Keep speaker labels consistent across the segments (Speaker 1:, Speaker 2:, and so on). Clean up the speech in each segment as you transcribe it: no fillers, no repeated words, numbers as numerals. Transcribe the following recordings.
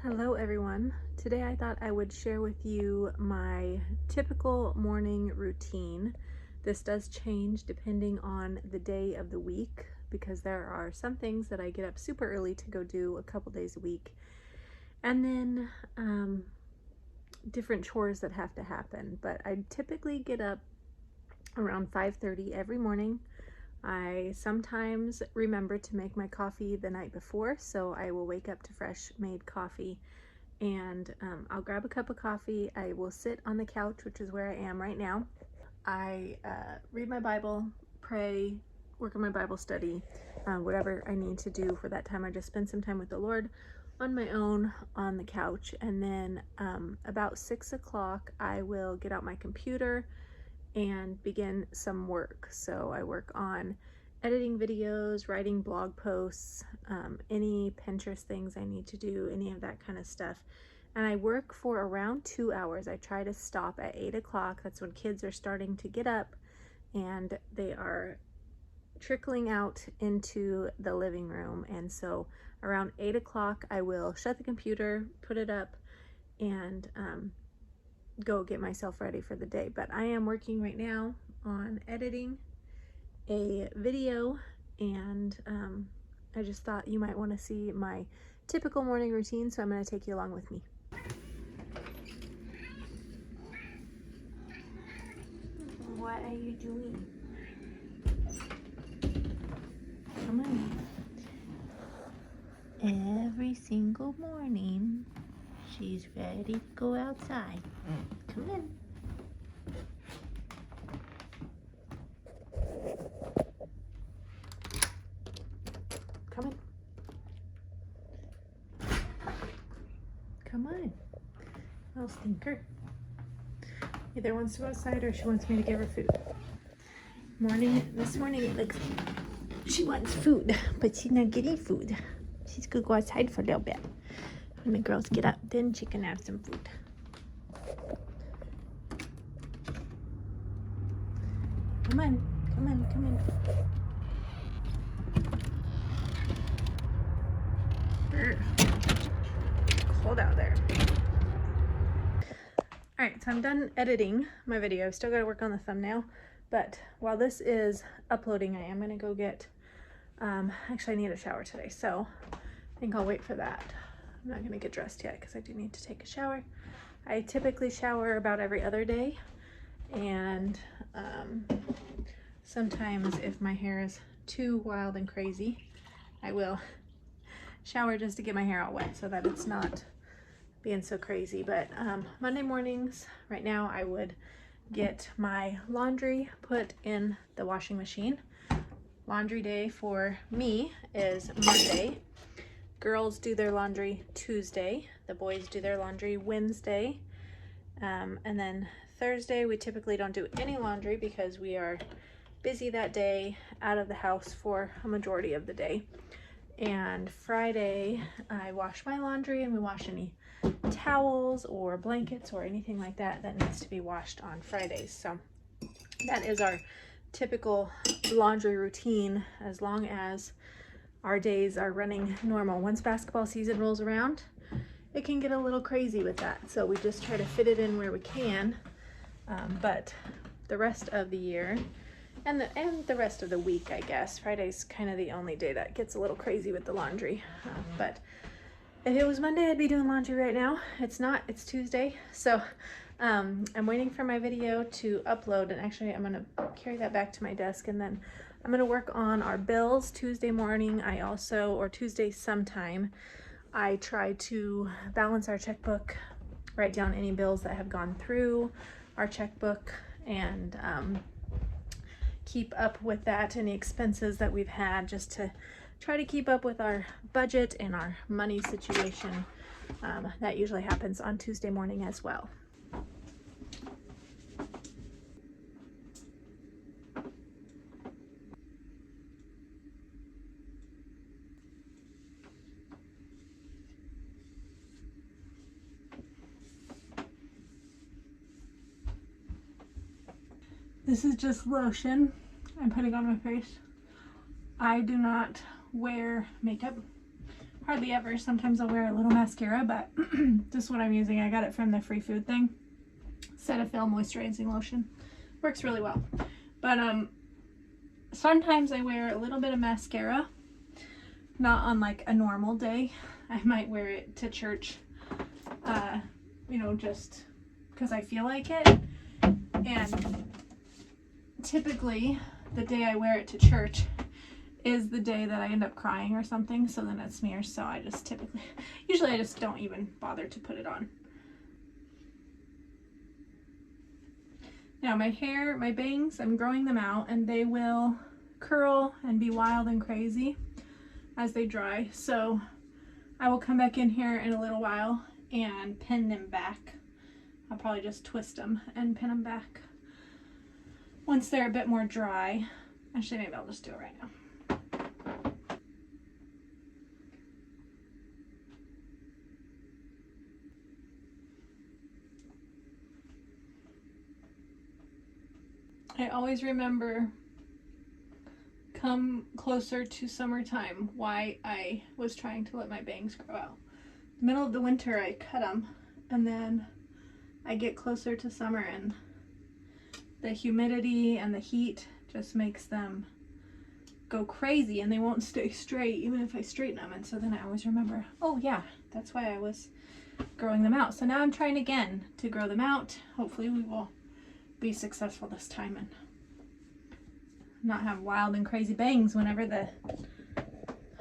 Speaker 1: Hello everyone. Today I thought I would share with you my typical morning routine. This does change depending on the day of the week because there are some things that I get up super early to go do a couple days a week, and then different chores that have to happen. But I typically get up around 5:30 every morning. I sometimes remember to make my coffee the night before, so I will wake up to fresh made coffee and I'll grab a cup of coffee. I will sit on the couch, which is where I am right now. I read my Bible, pray, work on my Bible study, whatever I need to do for that time. I just spend some time with the Lord on my own on the couch, and then about 6 o'clock I will get out my computer and begin some work. So I work on editing videos, writing blog posts, any Pinterest things I need to do, any of that kind of stuff. And I work for around 2 hours. I try to stop at 8 o'clock. That's when kids are starting to get up and they are trickling out into the living room. And so around 8 o'clock, I will shut the computer, put it up, and go get myself ready for the day. But I am working right now on editing a video, and I just thought you might want to see my typical morning routine, so I'm going to take you along with me. What are you doing? Come on. Every single morning she's ready to go outside. Come in. Come in. Come on. Little stinker. Either wants to go outside or she wants me to give her food. This morning it looks she wants food, but she's not getting food. She's gonna go outside for a little bit. When the girls get up, then she can have some food. Come on, come on, come on. Cold out there. Alright, so I'm done editing my video. I've still got to work on the thumbnail, but while this is uploading, I am going to go get, actually I need a shower today, so I think I'll wait for that. I'm not going to get dressed yet because I do need to take a shower. I typically shower about every other day, and sometimes if my hair is too wild and crazy, I will shower just to get my hair all wet so that it's not being so crazy. But Monday mornings, right now, I would get my laundry put in the washing machine. Laundry day for me is Monday. Girls do their laundry Tuesday. The boys do their laundry Wednesday. And then Thursday, we typically don't do any laundry because we are busy that day, out of the house for a majority of the day. And Friday, I wash my laundry, and we wash any towels or blankets or anything like that that needs to be washed on Fridays. So that is our typical laundry routine as long as our days are running normal. Once basketball season rolls around, it can get a little crazy with that. So we just try to fit it in where we can. But the rest of the year and the rest of the week, I guess, Friday's kind of the only day that gets a little crazy with the laundry. But if it was Monday, I'd be doing laundry right now. It's not, it's Tuesday. So I'm waiting for my video to upload, and actually I'm gonna carry that back to my desk, and then I'm gonna work on our bills Tuesday morning. Or Tuesday sometime, I try to balance our checkbook, write down any bills that have gone through our checkbook, and keep up with that, any expenses that we've had, just to try to keep up with our budget and our money situation. That usually happens on Tuesday morning as well. This is just lotion I'm putting on my face. I do not wear makeup hardly ever. Sometimes I'll wear a little mascara, but this is what I'm using. I got it from the free food thing. Cetaphil moisturizing lotion. Works really well. But sometimes I wear a little bit of mascara. Not on like a normal day. I might wear it to church, you know, just because I feel like it. And typically the day I wear it to church is the day that I end up crying or something, so then it smears. So I just usually I just don't even bother to put it on. Now my hair, my bangs, I'm growing them out and they will curl and be wild and crazy as they dry. So I will come back in here in a little while and pin them back. I'll probably just twist them and pin them back once they're a bit more dry. Actually, maybe I'll just do it right now. I always remember, come closer to summertime, why I was trying to let my bangs grow out. The middle of the winter I cut them, and then I get closer to summer and the humidity and the heat just makes them go crazy and they won't stay straight even if I straighten them. And so then I always remember, oh yeah, that's why I was growing them out. So now I'm trying again to grow them out. Hopefully we will be successful this time and not have wild and crazy bangs whenever the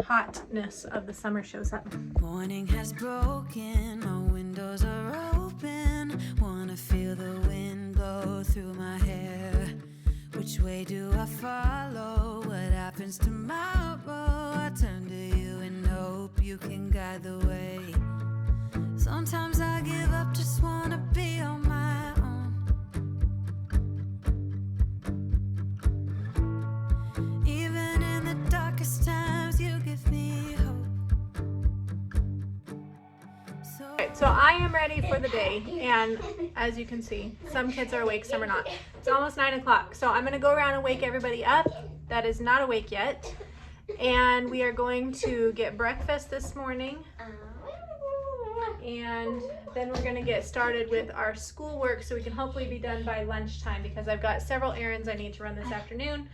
Speaker 1: hotness of the summer shows up.
Speaker 2: Morning has broken, my windows are open. Wanna feel the wind blow through my hair. Which way do I follow? What happens tomorrow? I turn to you and hope you can guide the way. Sometimes I give up, just wanna be on my own. Even in the darkest times, you give me hope.
Speaker 1: Alright, so I am ready for the day, and as you can see, some kids are awake, some are not. It's almost 9 o'clock, so I'm going to go around and wake everybody up that is not awake yet, and we are going to get breakfast this morning, and then we're going to get started with our schoolwork so we can hopefully be done by lunchtime, because I've got several errands I need to run this afternoon,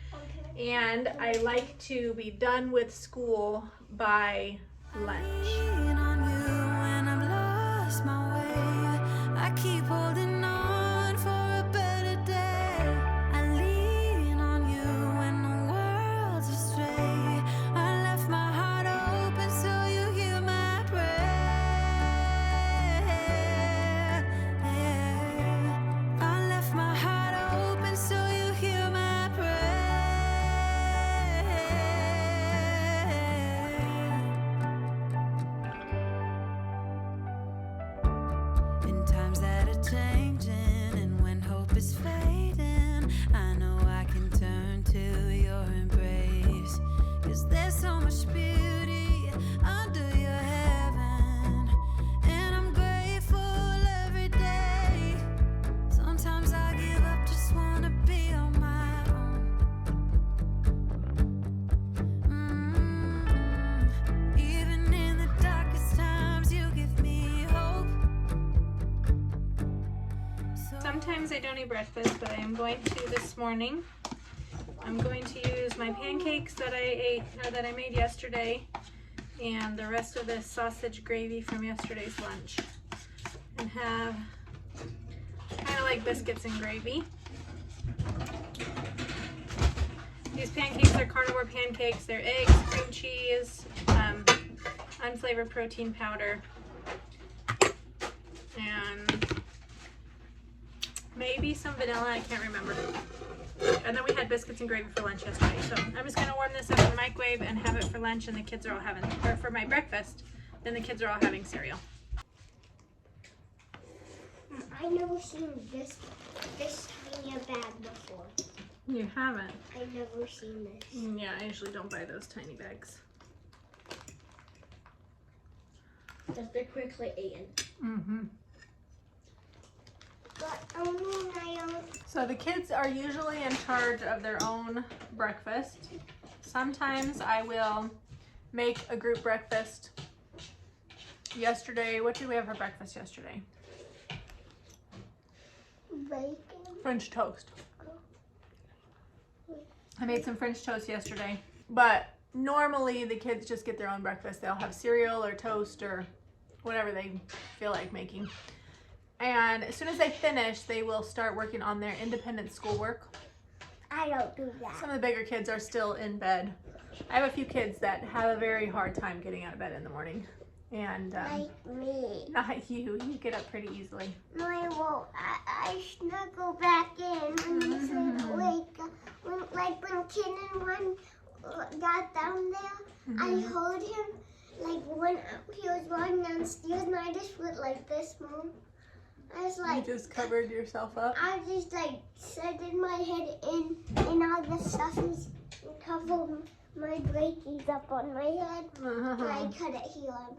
Speaker 1: and I like to be done with school by lunch.
Speaker 2: I keep holding on for a better day. I lean on you when the world's astray. I left my heart open so you hear my prayer. I left my heart open so you hear my prayer. In times that are changing and when hope is fading, I know I can turn to your embrace. 'Cause there's so much beauty under your heaven, and I'm grateful every day. Sometimes I give up, just wanna be on my own. Even in the darkest times, you give me hope.
Speaker 1: Sometimes I don't eat breakfast, but I am going to this morning. I'm going to use my pancakes that I made yesterday and the rest of this sausage gravy from yesterday's lunch, and have kind of like biscuits and gravy. These pancakes are carnivore pancakes. They're eggs, cream cheese, unflavored protein powder, and maybe some vanilla, I can't remember. And then we had biscuits and gravy for lunch yesterday. So I'm just gonna warm this up in the microwave and have it for lunch, and the kids are all having, or for my breakfast, then the kids are all having cereal.
Speaker 3: I've never seen this tiny a bag before.
Speaker 1: You haven't?
Speaker 3: I've never seen this.
Speaker 1: Yeah, I usually don't buy those tiny bags.
Speaker 3: Because they're quickly eaten.
Speaker 1: Mm-hmm.
Speaker 3: But
Speaker 1: So the kids are usually in charge of their own breakfast. Sometimes I will make a group breakfast Yesterday, what did we have for breakfast yesterday?
Speaker 3: Bacon.
Speaker 1: French toast. I made some French toast yesterday, but normally the kids just get their own breakfast. They'll have cereal or toast or whatever they feel like making. And as soon as they finish, they will start working on their independent schoolwork.
Speaker 3: I don't do that.
Speaker 1: Some of the bigger kids are still in bed. I have a few kids that have a very hard time getting out of bed in the morning. And
Speaker 3: Like me.
Speaker 1: not you. You get up pretty easily.
Speaker 3: No, I won't. I snuggle back in when you said wake up. When Shannon got down there, I heard him like when he was running downstairs, and I just went like this, Mom. I was like,
Speaker 1: You just covered yourself up.
Speaker 3: I just like set in my head in, and all the stuff is covered my braces up on my head. And I couldn't hear him.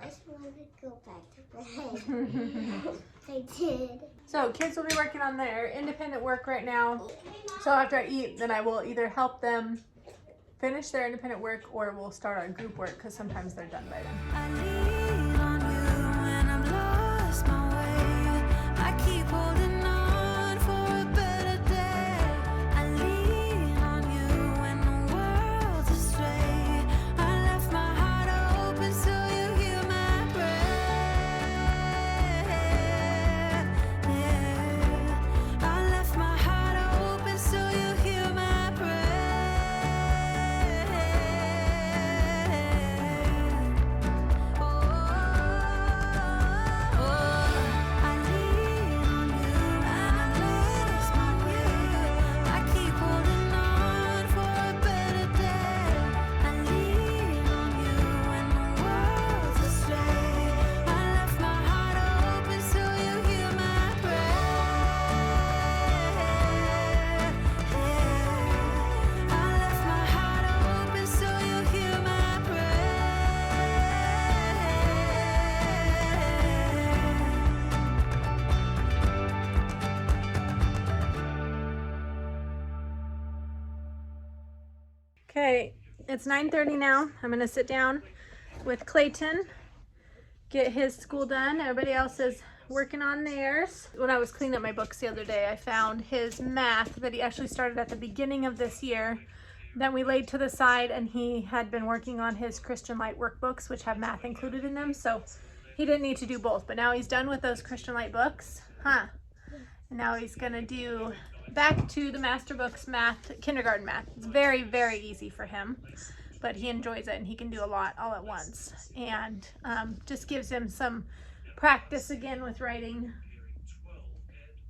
Speaker 3: I just wanted to go back to bed. I did.
Speaker 1: So kids will be working on their independent work right now. So after I eat, then I will either help them finish their independent work or we'll start our group work because sometimes they're done by then.
Speaker 2: I lean on you when I've lost my way. I keep holding on for a better day. I lean on you when the world's astray. I left my heart open so you hear my prayer. Yeah. I left my heart open so you hear my prayer.
Speaker 1: Okay, it's 9:30 now. I'm gonna sit down with Clayton, get his school done. Everybody else is working on theirs. When I was cleaning up my books the other day, I found his math that he actually started at the beginning of this year. Then we laid to the side, and he had been working on his Christian Light workbooks, which have math included in them. So he didn't need to do both, but now he's done with those Christian Light books. And now he's gonna do back to the master books math, kindergarten math. It's very, very easy for him, but he enjoys it and he can do a lot all at once. And just gives him some practice again with writing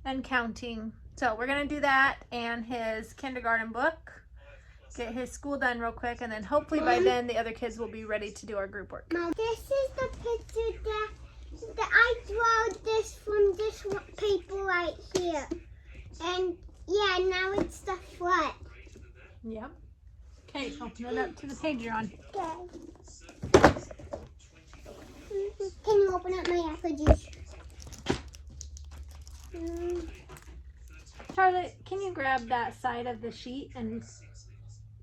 Speaker 1: and counting. So we're gonna do that and his kindergarten book, get his school done real quick, and then hopefully by then the other kids will be ready to do our group work.
Speaker 3: Mom, this is the picture that I draw this from this paper right here. And yeah, now it's the front.
Speaker 1: Yep. Okay, open it up to the page you're on.
Speaker 3: Okay. Can you open up my apple juice?
Speaker 1: Charlotte, can you grab that side of the sheet and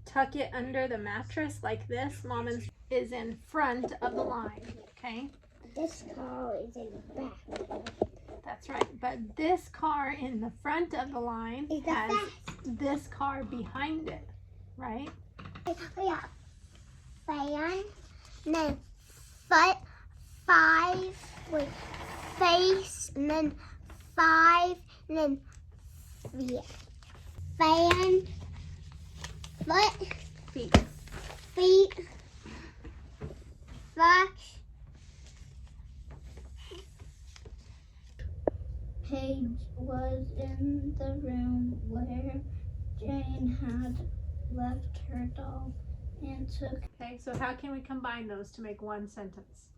Speaker 1: tuck it under the mattress like this? Mom is in front of the line, okay?
Speaker 3: This car is in the back.
Speaker 1: That's right, but this car in the front of the line
Speaker 3: Is the
Speaker 1: has
Speaker 3: back.
Speaker 1: this car behind it, right?
Speaker 3: Yeah. Fan, and then face, and then 5, and then fan, foot,
Speaker 1: Feet.
Speaker 3: feet, fox.
Speaker 4: Paige was in the room where Jane had left her doll and took.
Speaker 1: Okay, so how can we combine those to make one sentence?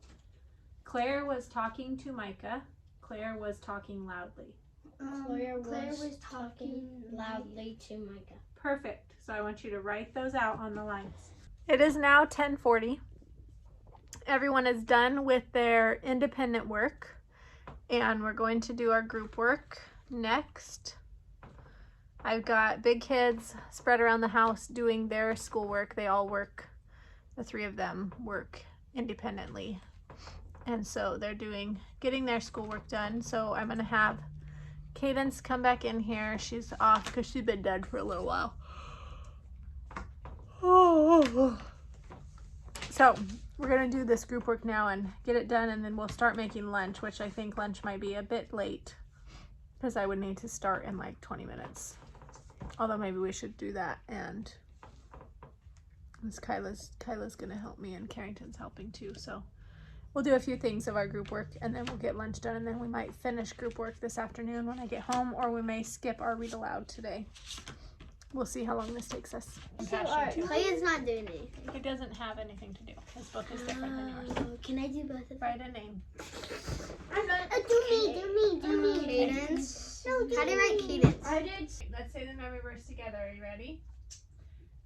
Speaker 1: Claire was talking to Micah. Claire was talking loudly.
Speaker 4: Claire was talking loudly to Micah.
Speaker 1: Perfect. So I want you to write those out on the lines. It is now 10:40. Everyone is done with their independent work, and we're going to do our group work next. I've got big kids spread around the house doing their schoolwork. They all work, the 3 of them work independently. And so they're getting their schoolwork done. So I'm gonna have Cadence come back in here. She's off because she's been dead for a little while. So we're gonna do this group work now and get it done, and then we'll start making lunch, which I think lunch might be a bit late because I would need to start in like 20 minutes. Although maybe we should do that, and Kyla's gonna help me and Carrington's helping too. So we'll do a few things of our group work and then we'll get lunch done, and then we might finish group work this afternoon when I get home, or we may skip our read aloud today. We'll see how long this takes us.
Speaker 4: Clay is not doing anything.
Speaker 1: It doesn't have anything to do. His book is different than yours.
Speaker 4: Can I do both of them?
Speaker 1: Write a name.
Speaker 3: Do me.
Speaker 4: Cadence.
Speaker 3: No, do
Speaker 4: How do you write
Speaker 3: me.
Speaker 4: cadence?
Speaker 1: I did. Let's say the memory verse together. Are you ready?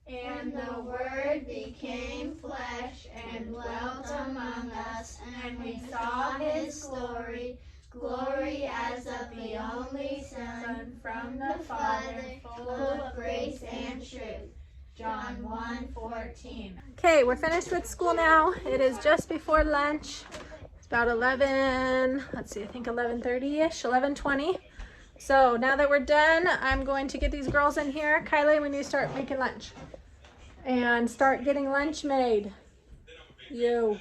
Speaker 2: And the Word became flesh and dwelt among us, and we saw his glory, glory as of the only Son from the Father, full of grace and truth. John 1:14.
Speaker 1: Okay, we're finished with school now. It is just before lunch. It's about 11, let's see, I think 11:30-ish, 11:20. So now that we're done, I'm going to get these girls in here. Kylie, we need to start making lunch. And start getting lunch made. So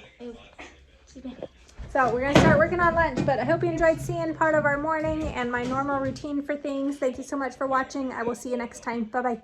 Speaker 1: we're going to start working on lunch, but I hope you enjoyed seeing part of our morning and my normal routine for things. Thank you so much for watching. I will see you next time. Bye-bye.